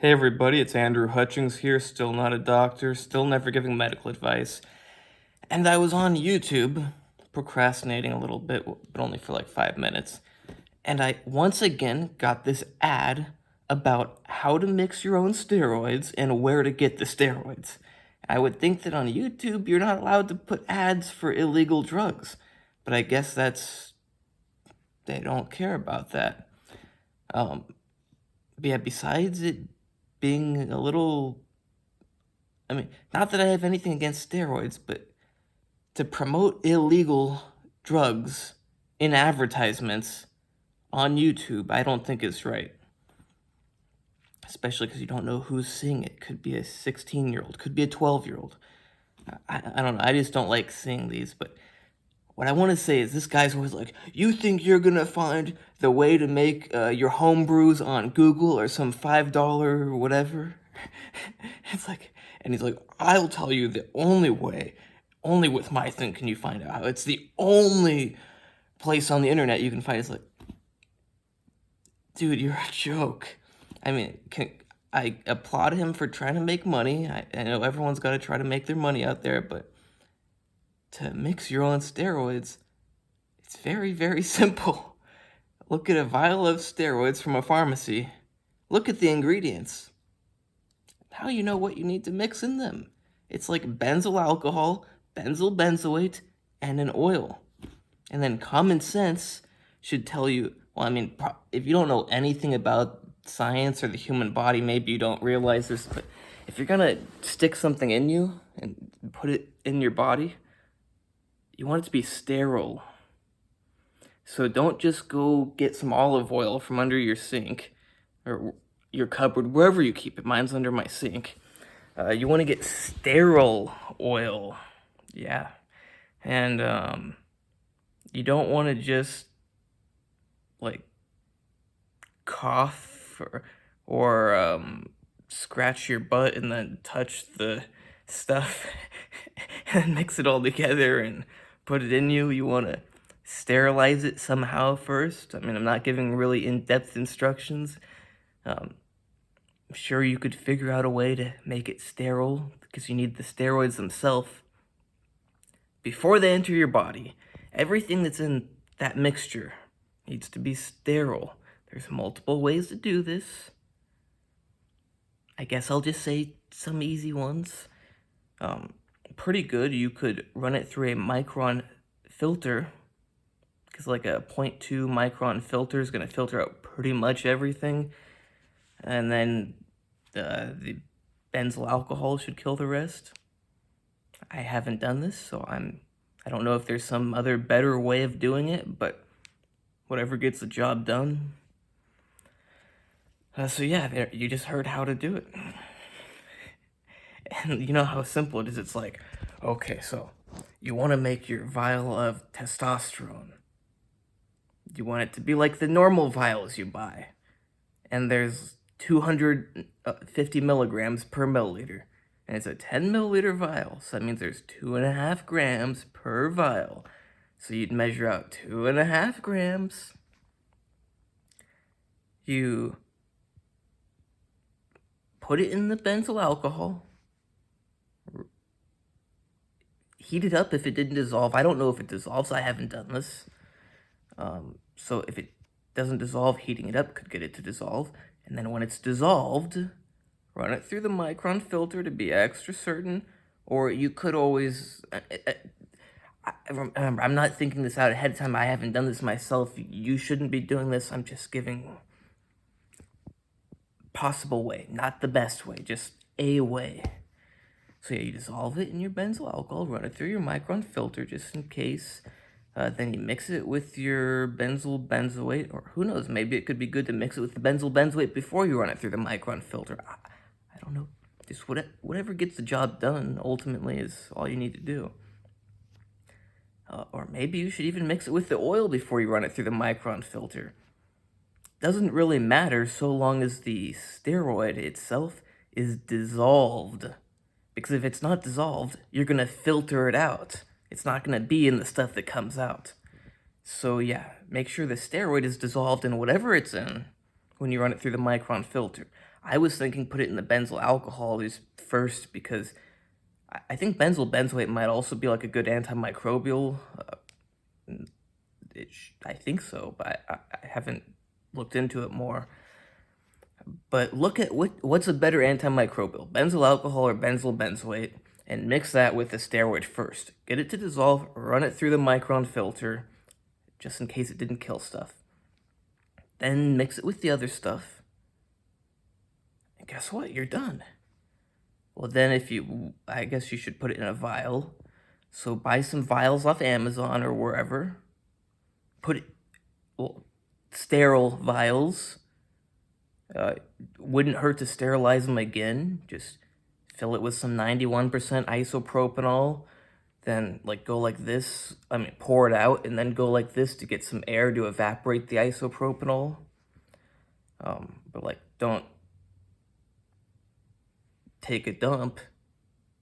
Hey everybody, it's Andrew Hutchings here, still not a doctor, still never giving medical advice. And I was on YouTube, procrastinating a little bit, but only for like 5 minutes. And I once again got this ad about how to mix your own steroids and where to get the steroids. I would think that on YouTube you're not allowed to put ads for illegal drugs, but I guess they don't care about that. But yeah, besides it being a little, not that I have anything against steroids, but to promote illegal drugs in advertisements on YouTube, I don't think it's right. Especially because you don't know who's seeing it. Could be a 16-year-old, could be a 12-year-old. I don't know, I just don't like seeing these, but what I want to say is this guy's always like, you think you're going to find the way to make your home brews on Google or some $5 or whatever? It's like, and he's like, I'll tell you the only way, only with my thing can you find out. It's the only place on the internet you can find. It's like, dude, you're a joke. I applaud him for trying to make money. I know everyone's got to try to make their money out there, but to mix your own steroids, it's very, very simple. Look at a vial of steroids from a pharmacy. Look at the ingredients. How you know what you need to mix in them? It's like benzyl alcohol, benzyl benzoate, and an oil. And then common sense should tell you, if you don't know anything about science or the human body, maybe you don't realize this, but if you're gonna stick something in you and put it in your body, you want it to be sterile. So don't just go get some olive oil from under your sink or your cupboard, wherever you keep it. Mine's under my sink. You want to get sterile oil. Yeah. And you don't want to just like cough or scratch your butt and then touch the stuff and mix it all together and put it in you. You want to sterilize it somehow first. I'm not giving really in-depth instructions. I'm sure you could figure out a way to make it sterile because you need the steroids themselves before they enter your body. Everything that's in that mixture needs to be sterile. There's multiple ways to do this. I guess I'll just say some easy ones. Pretty good. You could run it through a micron filter, because like a 0.2 micron filter is going to filter out pretty much everything. And then the benzyl alcohol should kill the rest. I haven't done this, so I don't know if there's some other better way of doing it, but whatever gets the job done. So yeah, you just heard how to do it. And you know how simple it is. It's like, okay, so you want to make your vial of testosterone. You want it to be like the normal vials you buy. And there's 250 milligrams per milliliter. And it's a 10 milliliter vial. So that means there's 2.5 grams per vial. So you'd measure out 2.5 grams. You put it in the benzyl alcohol. Heat it up if it didn't dissolve. I don't know if it dissolves. I haven't done this. So if it doesn't dissolve, heating it up could get it to dissolve. And then when it's dissolved, run it through the micron filter to be extra certain. Or you could always... remember, I'm not thinking this out ahead of time. I haven't done this myself. You shouldn't be doing this. I'm just giving possible way. Not the best way. Just a way. So yeah, you dissolve it in your benzyl alcohol, run it through your micron filter just in case. Then you mix it with your benzyl benzoate, or who knows, maybe it could be good to mix it with the benzyl benzoate before you run it through the micron filter. I don't know. Just whatever gets the job done ultimately is all you need to do. Or maybe you should even mix it with the oil before you run it through the micron filter. Doesn't really matter so long as the steroid itself is dissolved. Because if it's not dissolved, you're going to filter it out. It's not going to be in the stuff that comes out. So yeah, make sure the steroid is dissolved in whatever it's in when you run it through the micron filter. I was thinking put it in the benzyl alcohols first because I think benzyl benzoate might also be like a good antimicrobial. I think so, but I haven't looked into it more. But look at what's a better antimicrobial, benzyl alcohol or benzyl benzoate, and mix that with the steroid first. Get it to dissolve, run it through the micron filter, just in case it didn't kill stuff. Then mix it with the other stuff. And guess what? You're done. Well, then I guess you should put it in a vial. So buy some vials off Amazon or wherever. Put it, well, sterile vials. Wouldn't hurt to sterilize them again. Just fill it with some 91% isopropanol. Then go like this. Pour it out and then go like this to get some air to evaporate the isopropanol. But don't take a dump,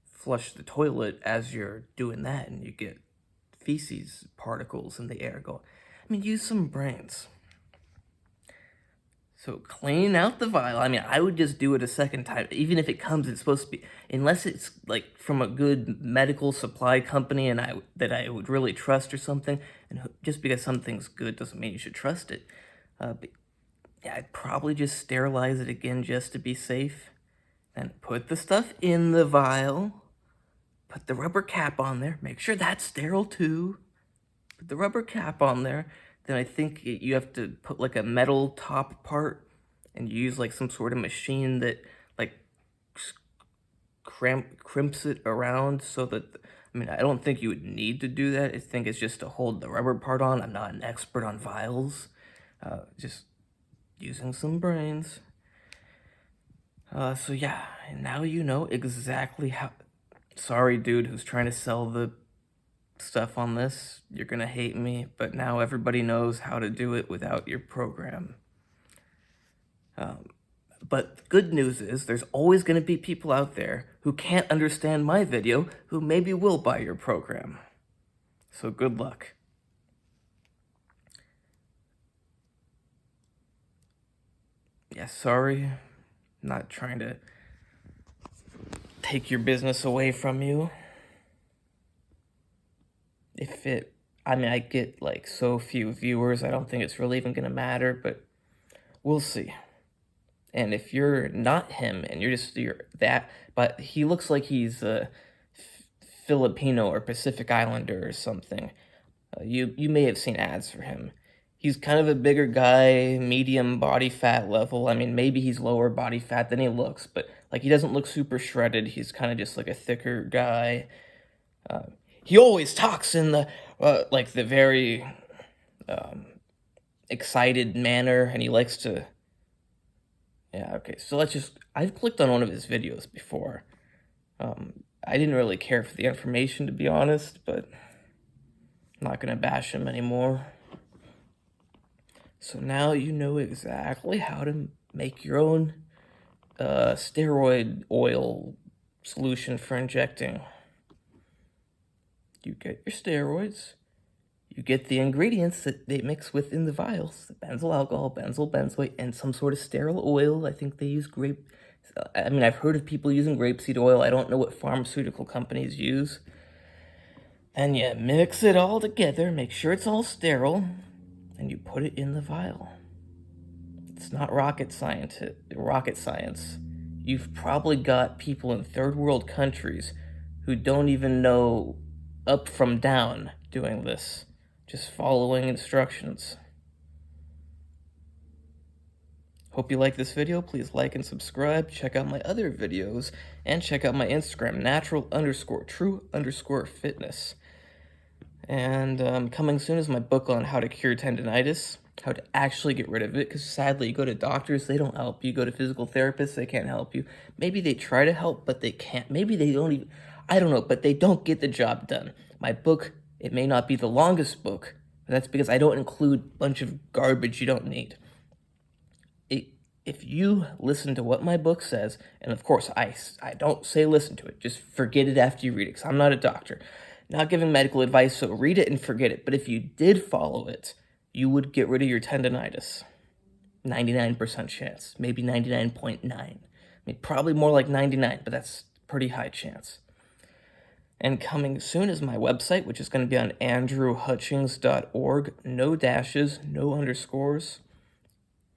flush the toilet as you're doing that, and you get feces particles in the air going. Use some brains. So clean out the vial. I would just do it a second time, even if it comes, it's supposed to be, unless it's from a good medical supply company and that I would really trust or something. And just because something's good doesn't mean you should trust it. But yeah, I'd probably just sterilize it again just to be safe. Then put the stuff in the vial. Put the rubber cap on there. Make sure that's sterile too. Put the rubber cap on there. Then I think you have to put a metal top part and you use some sort of machine that crimps it around so that, I don't think you would need to do that. I think it's just to hold the rubber part on. I'm not an expert on vials. Just using some brains. So yeah, and now you know exactly how. Sorry, dude, who's trying to sell the stuff on this. You're gonna hate me, but now everybody knows how to do it without your program. But the good news is there's always gonna be people out there who can't understand my video who maybe will buy your program. So good luck. Yeah, sorry. Not trying to take your business away from you. I get so few viewers, I don't think it's really even gonna matter, but we'll see. And if you're not him and but he looks like he's a Filipino or Pacific Islander or something. You may have seen ads for him. He's kind of a bigger guy, medium body fat level. Maybe he's lower body fat than he looks, but he doesn't look super shredded. He's kind of just a thicker guy. He always talks in the the very excited manner, and he likes to. Yeah, okay. So I've clicked on one of his videos before. I didn't really care for the information, to be honest, but I'm not gonna bash him anymore. So now you know exactly how to make your own steroid oil solution for injecting. You get your steroids, you get the ingredients that they mix with in the vials, the benzyl alcohol, benzyl benzoate, and some sort of sterile oil. I think they use I've heard of people using grapeseed oil. I don't know what pharmaceutical companies use. And you mix it all together, make sure it's all sterile, and you put it in the vial. It's not rocket science. You've probably got people in third world countries who don't even know up from down doing this, just following instructions. Hope you like this video. Please like and subscribe. Check out my other videos and check out my Instagram, natural_true_fitness. And coming soon is my book on how to cure tendinitis, how to actually get rid of it, because sadly you go to doctors, they don't help you. You go to physical therapists, they can't help you. Maybe they try to help, but they can't. Maybe they don't even, I don't know, but they don't get the job done. My book, it may not be the longest book, but that's because I don't include a bunch of garbage you don't need. If you listen to what my book says, and of course I don't say listen to it, just forget it after you read it, because I'm not a doctor. Not giving medical advice, so read it and forget it. But if you did follow it, you would get rid of your tendinitis. 99% chance, maybe 99.9. I mean, probably more like 99, but that's pretty high chance. And coming soon is my website, which is going to be on andrewhutchings.org. No dashes, no underscores,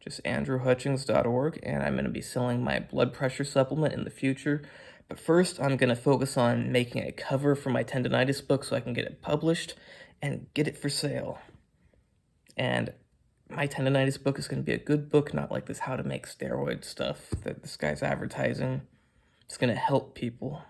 just andrewhutchings.org. And I'm going to be selling my blood pressure supplement in the future. But first, I'm going to focus on making a cover for my tendonitis book so I can get it published and get it for sale. And my tendonitis book is going to be a good book, not like this how to make steroid stuff that this guy's advertising. It's going to help people.